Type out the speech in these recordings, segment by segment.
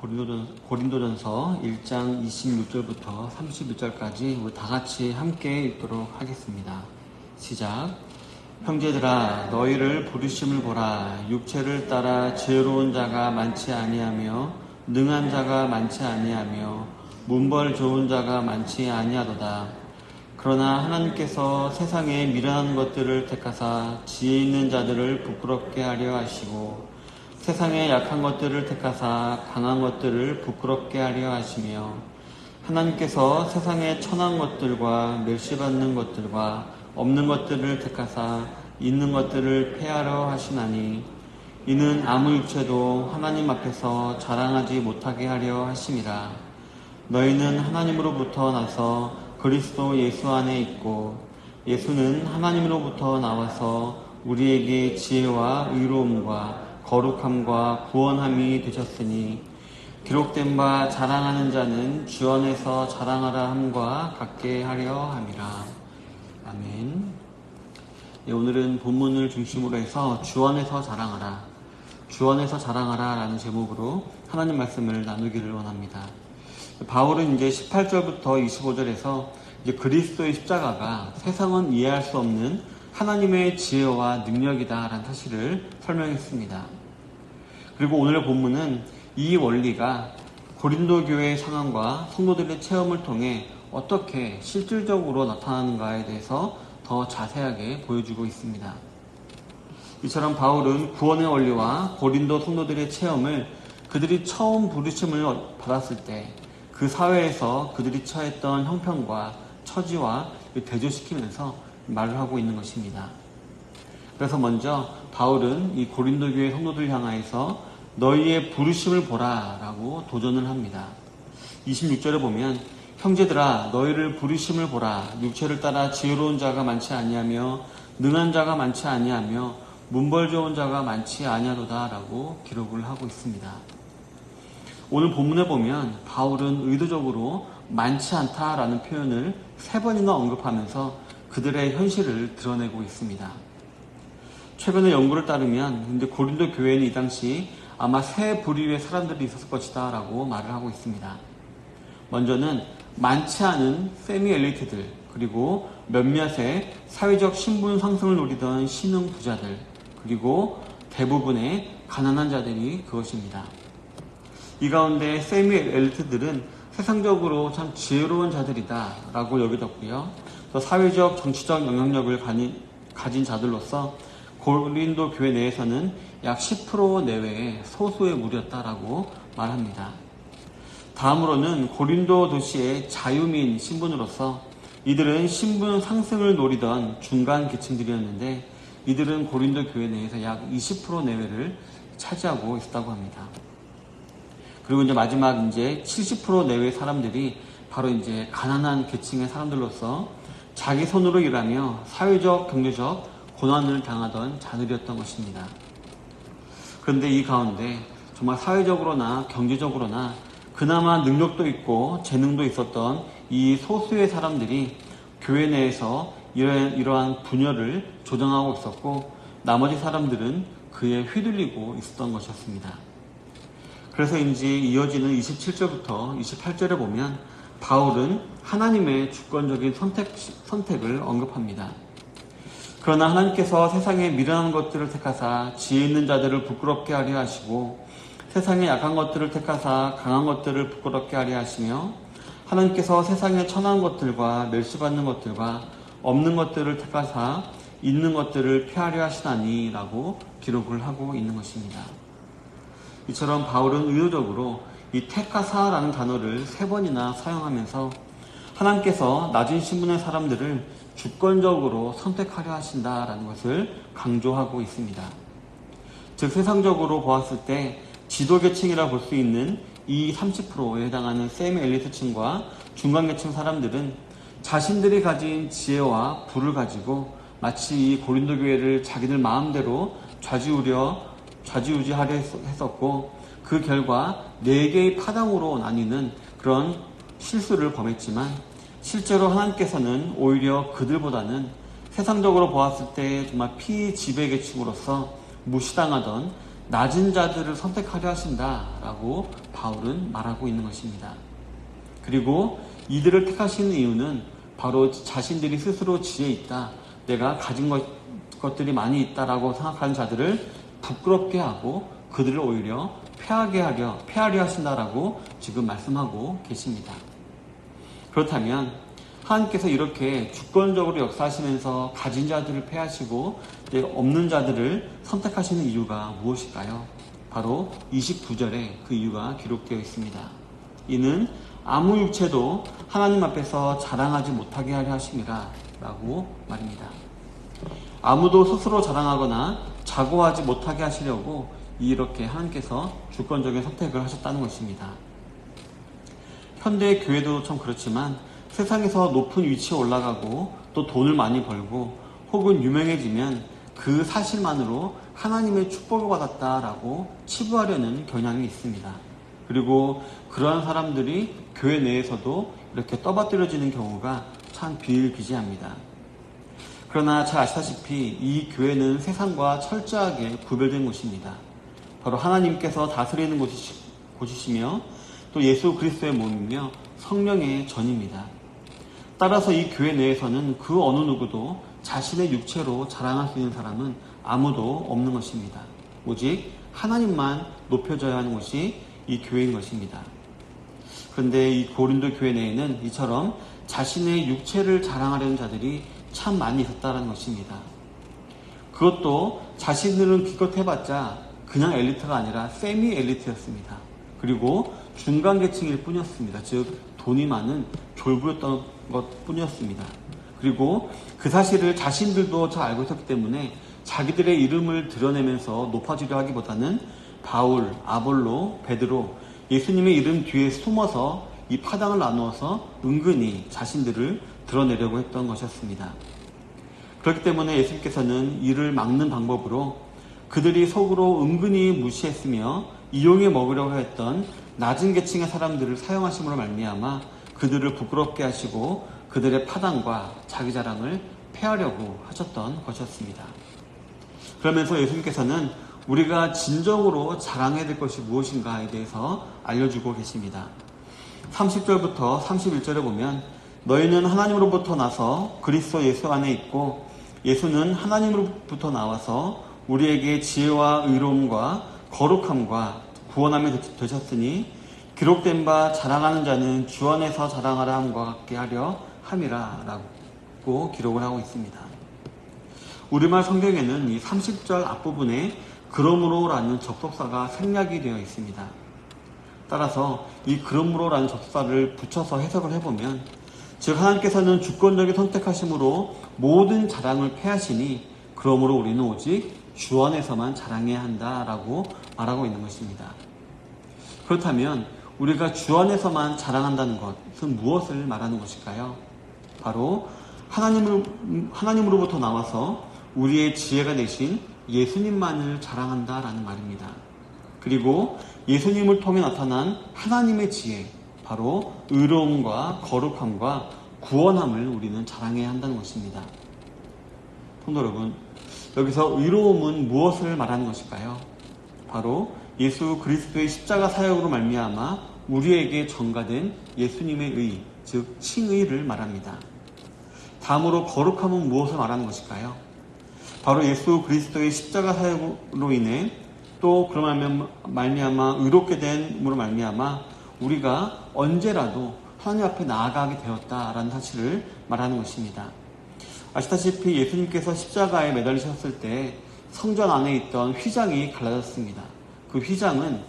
고린도전서 1장 26절부터 31절까지 우리 다 같이 함께 읽도록 하겠습니다. 시작. 형제들아, 너희를 부르심을 보라. 육체를 따라 지혜로운 자가 많지 아니하며 능한 자가 많지 아니하며 문벌 좋은 자가 많지 아니하도다. 그러나 하나님께서 세상에 미련한 것들을 택하사 지혜 있는 자들을 부끄럽게 하려 하시고 세상에 약한 것들을 택하사 강한 것들을 부끄럽게 하려 하시며 하나님께서 세상에 천한 것들과 멸시받는 것들과 없는 것들을 택하사 있는 것들을 폐하려 하시나니 이는 아무 육체도 하나님 앞에서 자랑하지 못하게 하려 하심이라. 너희는 하나님으로부터 나서 그리스도 예수 안에 있고 예수는 하나님으로부터 나와서 우리에게 지혜와 의로움과 거룩함과 구원함이 되셨으니 기록된 바 자랑하는 자는 주 안에서 자랑하라 함과 같게 하려 함이라. 아멘. 오늘은 본문을 중심으로 해서 주 안에서 자랑하라, 주 안에서 자랑하라 라는 제목으로 하나님 말씀을 나누기를 원합니다. 바울은 이제 18절부터 25절에서 이제 그리스도의 십자가가 세상은 이해할 수 없는 하나님의 지혜와 능력이다 라는 사실을 설명했습니다. 그리고 오늘의 본문은 이 원리가 고린도 교회의 상황과 성도들의 체험을 통해 어떻게 실질적으로 나타나는가에 대해서 더 자세하게 보여주고 있습니다. 이처럼 바울은 구원의 원리와 고린도 성도들의 체험을 그들이 처음 부르심을 받았을 때 그 사회에서 그들이 처했던 형편과 처지와 대조시키면서 말을 하고 있는 것입니다. 그래서 먼저 바울은 이 고린도 교회 성도들 향하여서 너희의 부르심을 보라 라고 도전을 합니다. 26절에 보면 형제들아, 너희를 부르심을 보라. 육체를 따라 지혜로운 자가 많지 아니하며 능한 자가 많지 아니하며 문벌 좋은 자가 많지 아니하도다 라고 기록을 하고 있습니다. 오늘 본문에 보면 바울은 의도적으로 많지 않다라는 표현을 3번이나 언급하면서 그들의 현실을 드러내고 있습니다. 최근의 연구를 따르면 고린도 교회는 이 당시 아마 3 부류의 사람들이 있었을 것이다 라고 말을 하고 있습니다. 먼저는 많지 않은 세미 엘리트들, 그리고 몇몇의 사회적 신분 상승을 노리던 신흥 부자들, 그리고 대부분의 가난한 자들이 그것입니다. 이 가운데 세미 엘리트들은 세상적으로 참 지혜로운 자들이다 라고 여겨졌고요. 또 사회적 정치적 영향력을 가진 자들로서 고린도 교회 내에서는 약 10% 내외의 소수의 무리였다라고 말합니다. 다음으로는 고린도 도시의 자유민 신분으로서 이들은 신분 상승을 노리던 중간 계층들이었는데 이들은 고린도 교회 내에서 약 20% 내외를 차지하고 있었다고 합니다. 그리고 이제 마지막 70% 내외의 사람들이 바로 이제 가난한 계층의 사람들로서 자기 손으로 일하며 사회적, 경제적 고난을 당하던 자들이었던 것입니다. 그런데 이 가운데 정말 사회적으로나 경제적으로나 그나마 능력도 있고 재능도 있었던 이 소수의 사람들이 교회 내에서 이러한 분열을 조정하고 있었고 나머지 사람들은 그에 휘둘리고 있었던 것이었습니다. 그래서인지 이어지는 27절부터 28절에 보면 바울은 하나님의 주권적인 선택을 언급합니다. 그러나 하나님께서 세상에 미련한 것들을 택하사 지혜 있는 자들을 부끄럽게 하려 하시고 세상에 약한 것들을 택하사 강한 것들을 부끄럽게 하려 하시며 하나님께서 세상에 천한 것들과 멸시받는 것들과 없는 것들을 택하사 있는 것들을 폐하려 하시나니 라고 기록을 하고 있는 것입니다. 이처럼 바울은 의도적으로 이 택하사라는 단어를 3번이나 사용하면서 하나님께서 낮은 신분의 사람들을 주권적으로 선택하려 하신다라는 것을 강조하고 있습니다. 즉 세상적으로 보았을 때 지도계층이라 볼 수 있는 이 30%에 해당하는 세미 엘리트층과 중간계층 사람들은 자신들이 가진 지혜와 부를 가지고 마치 이 고린도 교회를 자기들 마음대로 좌지우지하려 했었고 그 결과 4개의 파당으로 나뉘는 그런 실수를 범했지만 실제로 하나님께서는 오히려 그들보다는 세상적으로 보았을 때 정말 피지배계층으로서 무시당하던 낮은 자들을 선택하려 하신다라고 바울은 말하고 있는 것입니다. 그리고 이들을 택하시는 이유는 바로 자신들이 스스로 지혜 있다, 내가 가진 것들이 많이 있다라고 생각하는 자들을 부끄럽게 하고 그들을 오히려 패하려 하신다라고 지금 말씀하고 계십니다. 그렇다면 하나님께서 이렇게 주권적으로 역사하시면서 가진 자들을 패하시고 없는 자들을 선택하시는 이유가 무엇일까요? 바로 29절에 그 이유가 기록되어 있습니다. 이는 아무 육체도 하나님 앞에서 자랑하지 못하게 하려 하심이라 라고 말입니다. 아무도 스스로 자랑하거나 자고하지 못하게 하시려고 이렇게 하나님께서 주권적인 선택을 하셨다는 것입니다. 현대의 교회도 참 그렇지만 세상에서 높은 위치에 올라가고 또 돈을 많이 벌고 혹은 유명해지면 그 사실만으로 하나님의 축복을 받았다라고 치부하려는 경향이 있습니다. 그리고 그러한 사람들이 교회 내에서도 이렇게 떠받들여지는 경우가 참 비일비재합니다. 그러나 잘 아시다시피 이 교회는 세상과 철저하게 구별된 곳입니다. 바로 하나님께서 다스리는 곳이시며 또 예수 그리스도의 몸이며 성령의 전입니다. 따라서 이 교회 내에서는 그 어느 누구도 자신의 육체로 자랑할 수 있는 사람은 아무도 없는 것입니다. 오직 하나님만 높여져야 하는 곳이 이 교회인 것입니다. 그런데 이 고린도 교회 내에는 이처럼 자신의 육체를 자랑하려는 자들이 참 많이 있었다는 것입니다. 그것도 자신들은 기껏 해봤자 그냥 엘리트가 아니라 세미 엘리트였습니다. 그리고 중간 계층일 뿐이었습니다. 즉 돈이 많은 졸부였던 것 뿐이었습니다. 그리고 그 사실을 자신들도 잘 알고 있었기 때문에 자기들의 이름을 드러내면서 높아지려 하기보다는 바울, 아볼로, 베드로, 예수님의 이름 뒤에 숨어서 이 파당을 나누어서 은근히 자신들을 드러내려고 했던 것이었습니다. 그렇기 때문에 예수님께서는 이를 막는 방법으로 그들이 속으로 은근히 무시했으며 이용해 먹으려고 했던 낮은 계층의 사람들을 사용하심으로 말미암아 그들을 부끄럽게 하시고 그들의 파당과 자기 자랑을 폐하려고 하셨던 것이었습니다. 그러면서 예수님께서는 우리가 진정으로 자랑해야 될 것이 무엇인가에 대해서 알려주고 계십니다. 30절부터 31절에 보면 너희는 하나님으로부터 나서 그리스도 예수 안에 있고 예수는 하나님으로부터 나와서 우리에게 지혜와 의로움과 거룩함과 구원함이 되셨으니 기록된 바 자랑하는 자는 주 안에서 자랑하라 함과 같게 하려 함이라 라고 기록을 하고 있습니다. 우리말 성경에는 이 30절 앞부분에 그러므로 라는 접속사가 생략이 되어 있습니다. 따라서 이 그러므로 라는 접속사를 붙여서 해석을 해보면 즉 하나님께서는 주권적인 선택하심으로 모든 자랑을 패하시니 그러므로 우리는 오직 주 안에서만 자랑해야 한다라고 말하고 있는 것입니다. 그렇다면 우리가 주 안에서만 자랑한다는 것은 무엇을 말하는 것일까요? 바로 하나님으로부터 나와서 우리의 지혜가 되신 예수님만을 자랑한다라는 말입니다. 그리고 예수님을 통해 나타난 하나님의 지혜, 바로 의로움과 거룩함과 구원함을 우리는 자랑해야 한다는 것입니다. 성도 여러분, 여기서 의로움은 무엇을 말하는 것일까요? 바로 예수 그리스도의 십자가 사역으로 말미암아 우리에게 전가된 예수님의 의, 즉 칭의를 말합니다. 다음으로 거룩함은 무엇을 말하는 것일까요? 바로 예수 그리스도의 십자가 사역으로 인해 또 그러면 말미암아 의롭게 된으로 말미암아 우리가 언제라도 하나님 앞에 나아가게 되었다라는 사실을 말하는 것입니다. 아시다시피 예수님께서 십자가에 매달리셨을 때 성전 안에 있던 휘장이 갈라졌습니다. 그 휘장은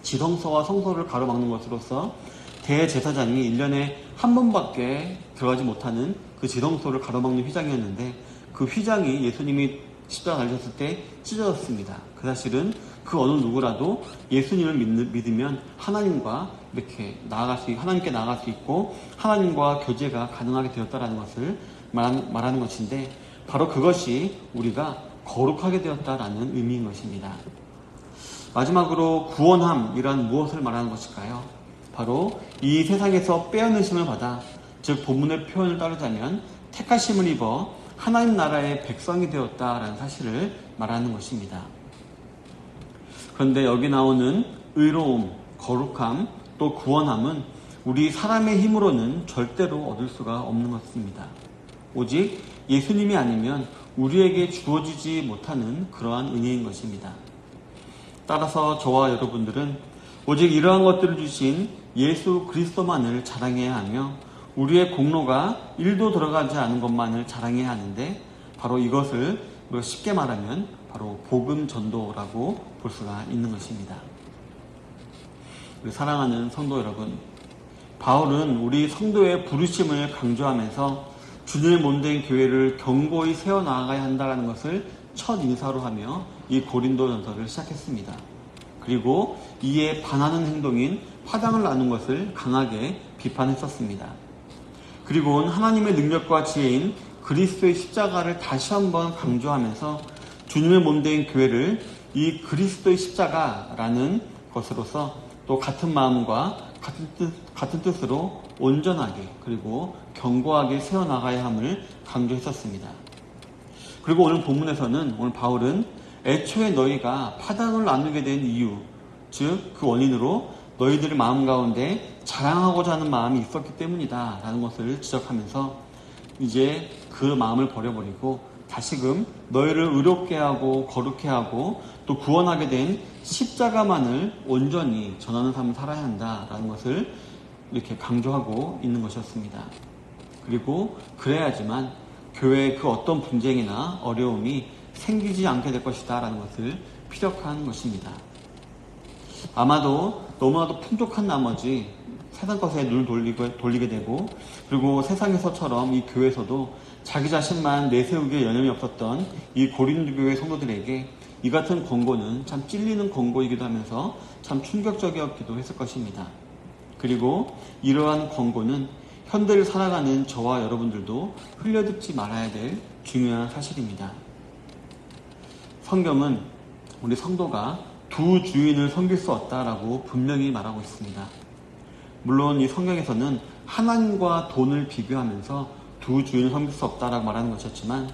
지성소와 성소를 가로막는 것으로서 대제사장이 1년에 한 번밖에 들어가지 못하는 그 지성소를 가로막는 휘장이었는데 그 휘장이 예수님이 십자가 달리셨을 때 찢어졌습니다. 그 사실은 그 어느 누구라도 예수님을 믿으면 하나님과 이렇게 하나님께 나아갈 수 있고 하나님과 교제가 가능하게 되었다라는 것을 말하는 것인데 바로 그것이 우리가 거룩하게 되었다라는 의미인 것입니다. 마지막으로 구원함이란 무엇을 말하는 것일까요? 바로 이 세상에서 빼앗으심을 받아 즉 본문의 표현을 따르자면 택하심을 입어 하나님 나라의 백성이 되었다라는 사실을 말하는 것입니다. 그런데 여기 나오는 의로움, 거룩함, 또 구원함은 우리 사람의 힘으로는 절대로 얻을 수가 없는 것입니다. 오직 예수님이 아니면 우리에게 주어지지 못하는 그러한 은혜인 것입니다. 따라서 저와 여러분들은 오직 이러한 것들을 주신 예수 그리스도만을 자랑해야 하며 우리의 공로가 1도 들어가지 않은 것만을 자랑해야 하는데 바로 이것을 쉽게 말하면 바로 복음 전도라고 볼 수가 있는 것입니다. 우리 사랑하는 성도 여러분, 바울은 우리 성도의 부르심을 강조하면서 주님의 몸된 교회를 견고히 세워나가야 한다는 것을 첫 인사로 하며 이 고린도전서를 시작했습니다. 그리고 이에 반하는 행동인 파당을 나눈 것을 강하게 비판했었습니다. 그리고는 하나님의 능력과 지혜인 그리스도의 십자가를 다시 한번 강조하면서 주님의 몸된 교회를 이 그리스도의 십자가라는 것으로서 또 같은 마음과 같은 뜻으로 온전하게 그리고 견고하게 세워나가야 함을 강조했었습니다. 그리고 오늘 본문에서는 오늘 바울은 애초에 너희가 파당을 나누게 된 이유, 즉 그 원인으로 너희들의 마음 가운데 자랑하고자 하는 마음이 있었기 때문이다 라는 것을 지적하면서 이제 그 마음을 버려버리고 다시금 너희를 의롭게 하고 거룩해 하고 또 구원하게 된 십자가만을 온전히 전하는 삶을 살아야 한다라는 것을 이렇게 강조하고 있는 것이었습니다. 그리고 그래야지만 교회에 그 어떤 분쟁이나 어려움이 생기지 않게 될 것이다 라는 것을 피력한 것입니다. 아마도 너무나도 풍족한 나머지 세상 것에 눈을 돌리게 되고 그리고 세상에서처럼 이 교회에서도 자기 자신만 내세우기에 여념이 없었던 이 고린도 교회 성도들에게 이 같은 권고는 참 찔리는 권고이기도 하면서 참 충격적이었기도 했을 것입니다. 그리고 이러한 권고는 현대를 살아가는 저와 여러분들도 흘려듣지 말아야 될 중요한 사실입니다. 성경은 우리 성도가 두 주인을 섬길 수 없다라고 분명히 말하고 있습니다. 물론 이 성경에서는 하나님과 돈을 비교하면서 두 주인을 섬길 수 없다라고 말하는 것이었지만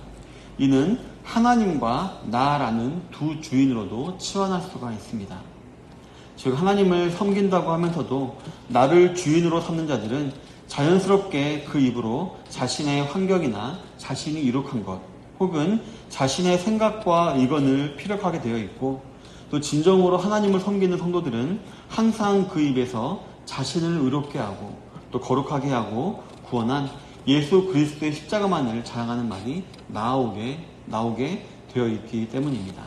이는 하나님과 나라는 두 주인으로도 치환할 수가 있습니다. 즉 하나님을 섬긴다고 하면서도 나를 주인으로 삼는 자들은 자연스럽게 그 입으로 자신의 환경이나 자신이 이룩한 것 혹은 자신의 생각과 의견을 피력하게 되어 있고 또 진정으로 하나님을 섬기는 성도들은 항상 그 입에서 자신을 의롭게 하고 또 거룩하게 하고 구원한 예수 그리스도의 십자가만을 자랑하는 말이 나오게 되어 있기 때문입니다.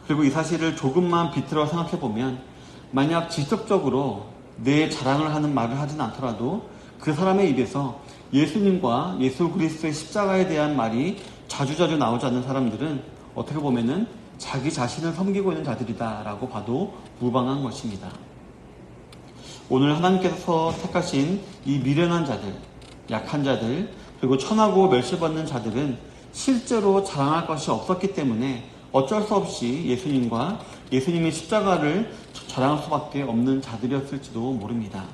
그리고 이 사실을 조금만 비틀어 생각해 보면 만약 직접적으로 내 자랑을 하는 말을 하진 않더라도 그 사람의 입에서 예수님과 예수 그리스도의 십자가에 대한 말이 자주자주 나오지 않는 사람들은 어떻게 보면은 자기 자신을 섬기고 있는 자들이다라고 봐도 무방한 것입니다. 오늘 하나님께서 택하신 이 미련한 자들, 약한 자들, 그리고 천하고 멸시받는 자들은 실제로 자랑할 것이 없었기 때문에 어쩔 수 없이 예수님과 예수님의 십자가를 자랑할 수밖에 없는 자들이었을지도 모릅니다.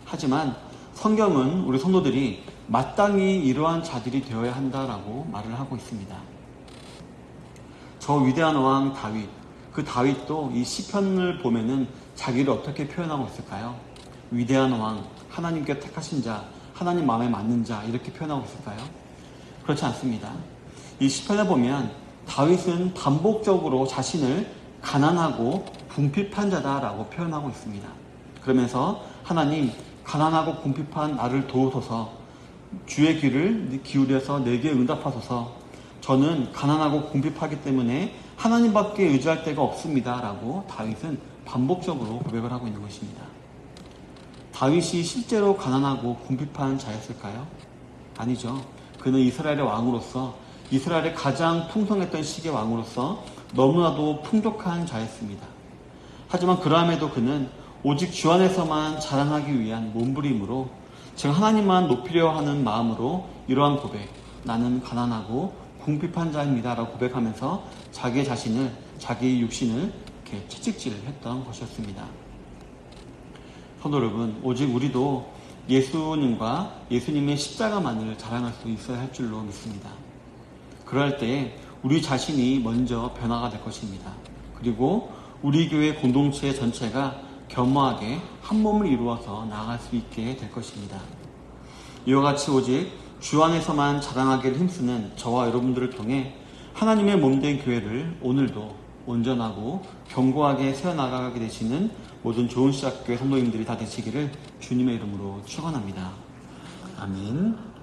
하지만 성경은 우리 성도들이 마땅히 이러한 자들이 되어야 한다라고 말을 하고 있습니다. 저 위대한 왕 다윗, 그 다윗도 이 시편을 보면은 자기를 어떻게 표현하고 있을까요? 위대한 왕, 하나님께 택하신 자, 하나님 마음에 맞는 자 이렇게 표현하고 있을까요? 그렇지 않습니다. 이 시편에 보면 다윗은 반복적으로 자신을 가난하고 궁핍한 자다라고 표현하고 있습니다. 그러면서 하나님 가난하고 궁핍한 나를 도우소서, 주의 귀를 기울여서 내게 응답하소서, 저는 가난하고 궁핍하기 때문에 하나님밖에 의지할 데가 없습니다 라고 다윗은 반복적으로 고백을 하고 있는 것입니다. 다윗이 실제로 가난하고 궁핍한 자였을까요? 아니죠. 그는 이스라엘의 왕으로서 이스라엘의 가장 풍성했던 시기의 왕으로서 너무나도 풍족한 자였습니다. 하지만 그러함에도 그는 오직 주 안에서만 자랑하기 위한 몸부림으로 즉 하나님만 높이려 하는 마음으로 이러한 고백, 나는 가난하고 궁핍한 자입니다 라고 고백하면서 자기 자신을, 자기 육신을 이렇게 채찍질을 했던 것이었습니다. 성도 여러분, 오직 우리도 예수님과 예수님의 십자가만을 자랑할 수 있어야 할 줄로 믿습니다. 그럴 때 우리 자신이 먼저 변화가 될 것입니다. 그리고 우리 교회 공동체 전체가 겸허하게 한 몸을 이루어서 나아갈 수 있게 될 것입니다. 이와 같이 오직 주 안에서만 자랑하기를 힘쓰는 저와 여러분들을 통해 하나님의 몸된 교회를 오늘도 온전하고 견고하게 세워나가게 되시는 모든 좋은 시작교회 성도님들이 다 되시기를 주님의 이름으로 축원합니다. 아멘.